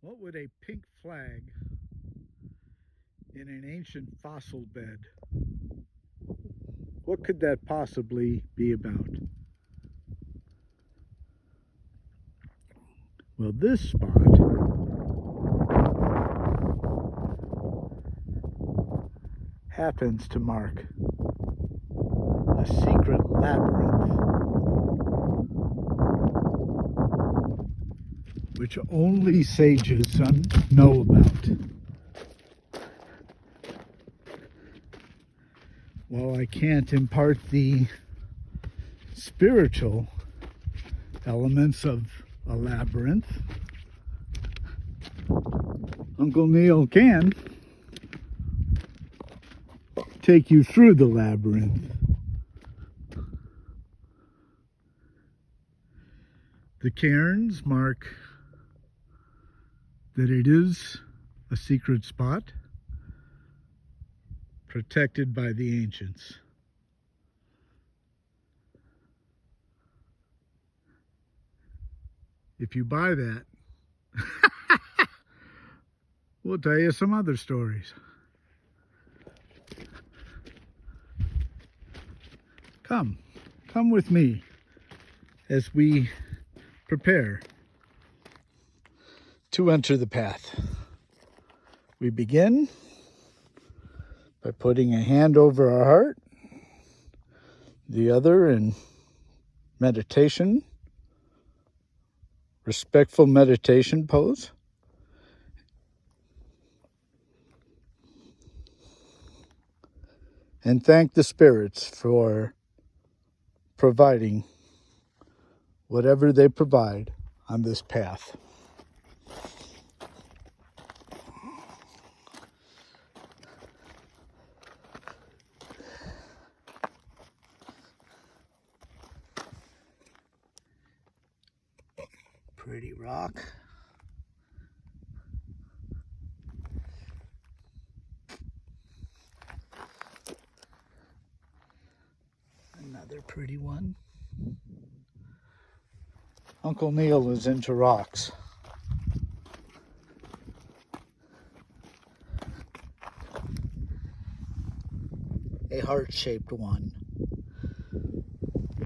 What would a pink flag in an ancient fossil bed? What could that possibly be about? Well, this spot happens to mark a secret labyrinth which only sages know about. While I can't impart the spiritual elements of a labyrinth, Uncle Neil can take you through the labyrinth. The cairns mark that it is a secret spot protected by the ancients. If you buy that, we'll tell you some other stories. Come with me as we prepare to enter the path. We begin by putting a hand over our heart, the other in meditation, respectful meditation pose. And thank the spirits for providing whatever they provide on this path. Pretty rock. Another pretty one. Uncle Neil is into rocks. A heart-shaped one.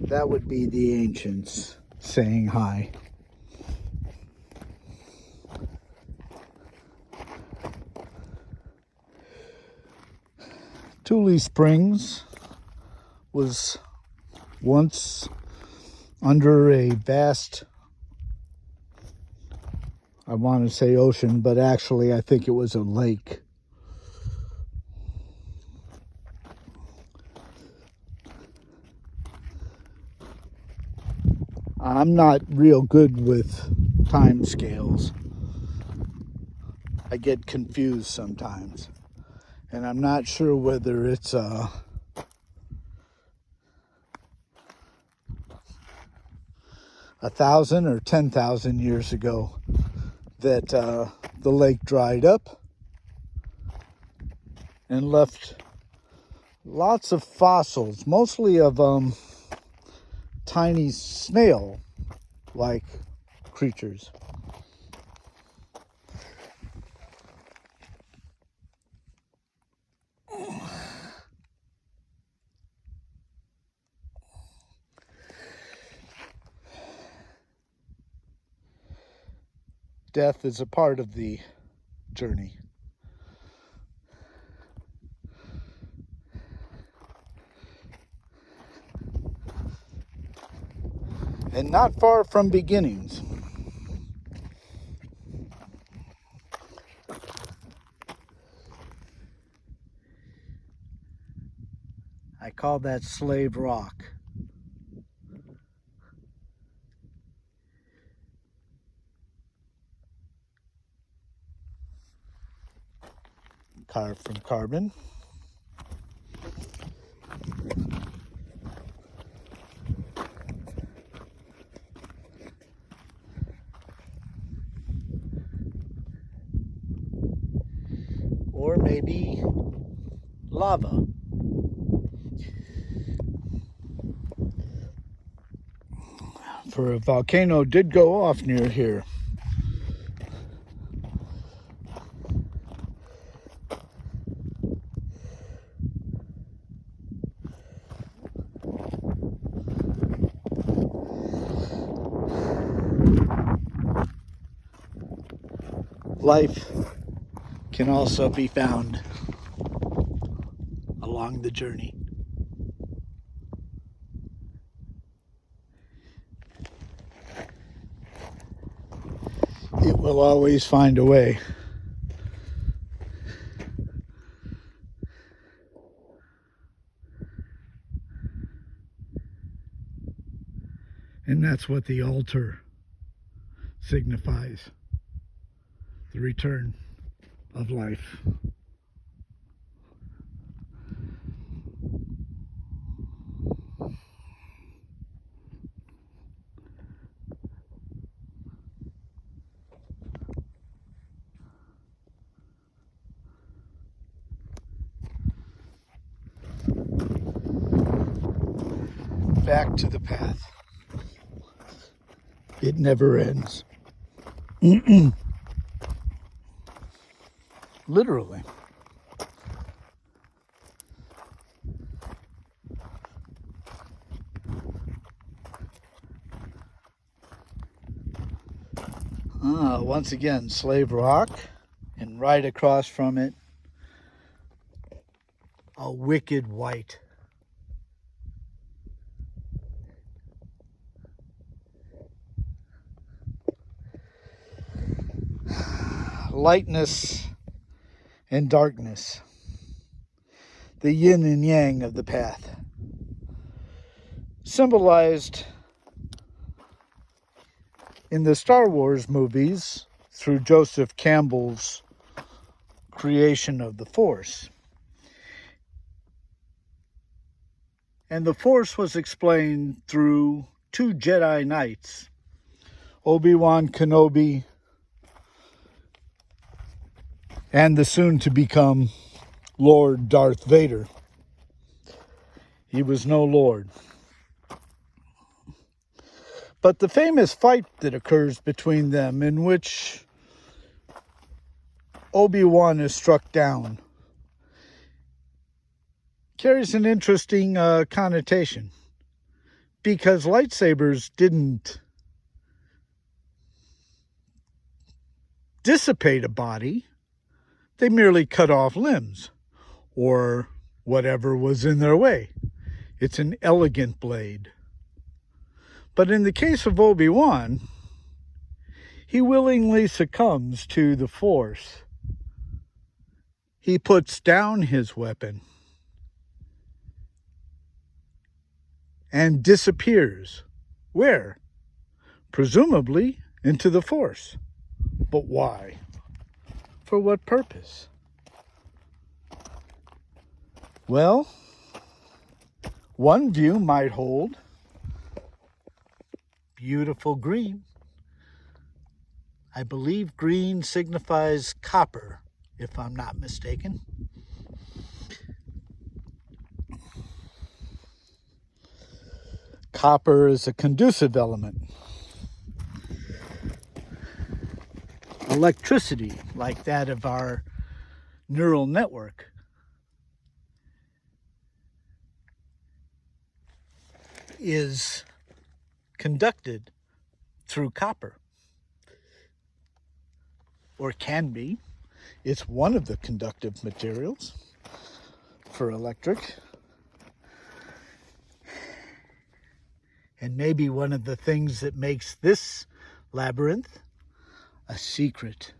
That would be the ancients saying hi. Tule Springs was once under a vast, I want to say ocean, but actually I think it was a lake. I'm not real good with time scales. I get confused sometimes. And I'm not sure whether it's 1,000 or 10,000 years ago that the lake dried up and left lots of fossils, mostly of tiny snail-like creatures. Death is a part of the journey. And not far from beginnings. I call that Slave Rock. Carved from carbon. Or maybe lava. For a volcano did go off near here Life can also be found along the journey. It will always find a way. And that's what the altar signifies, the return of life. Back to the path. It never ends. Literally. Once again, Slave Rock, and right across from it, a wicked white. Lightness and darkness, the yin and yang of the path, symbolized in the Star Wars movies through Joseph Campbell's creation of the Force. And the Force was explained through two Jedi Knights, Obi-Wan Kenobi and the soon-to-become Lord Darth Vader. He was no Lord. But the famous fight that occurs between them, in which Obi-Wan is struck down, carries an interesting connotation, because lightsabers didn't dissipate a body. They merely cut off limbs or whatever was in their way. It's an elegant blade. But in the case of Obi-Wan, he willingly succumbs to the Force. He puts down his weapon and disappears. Where? Presumably into the Force. But why? For what purpose? Well, one view might hold beautiful green. I believe green signifies copper, if I'm not mistaken. Copper is a conducive element. Electricity, like that of our neural network, is conducted through copper, or can be. It's one of the conductive materials for electric, and maybe one of the things that makes this labyrinth a secret.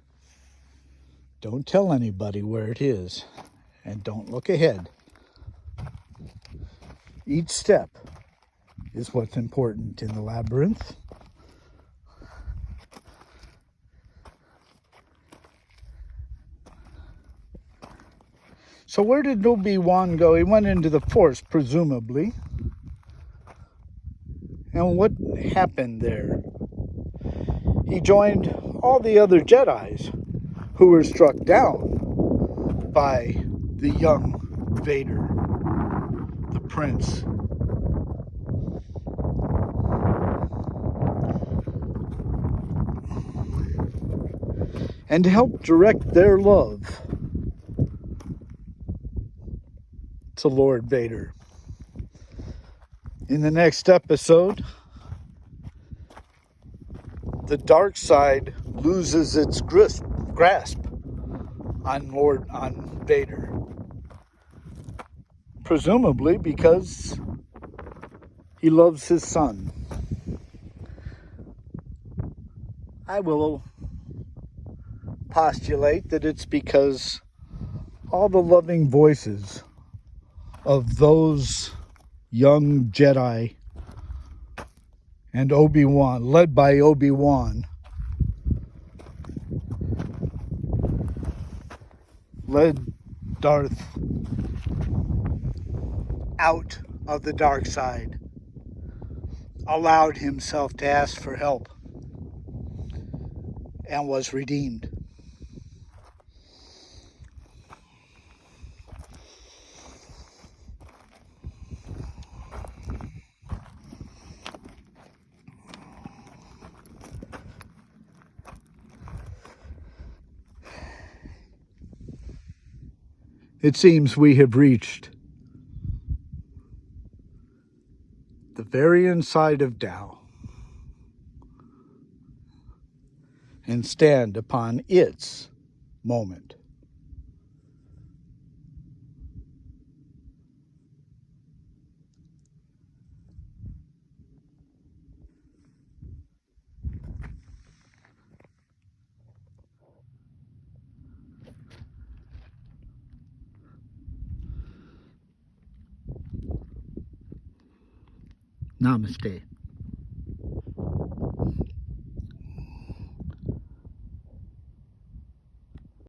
Don't tell anybody where it is, and don't look ahead. Each step is what's important in the labyrinth. So where did Obi-Wan go? He went into the Force, presumably. And what happened there? He joined all the other Jedis who were struck down by the young Vader, the prince. And to help direct their love to Lord Vader. In the next episode, the dark side loses its grasp on Vader. Presumably because he loves his son. I will postulate that it's because all the loving voices of those young Jedi and Obi-Wan, led by Obi-Wan, led Darth out of the dark side, allowed himself to ask for help, and was redeemed. It seems we have reached the very inside of Tao and stand upon its moment. Namaste.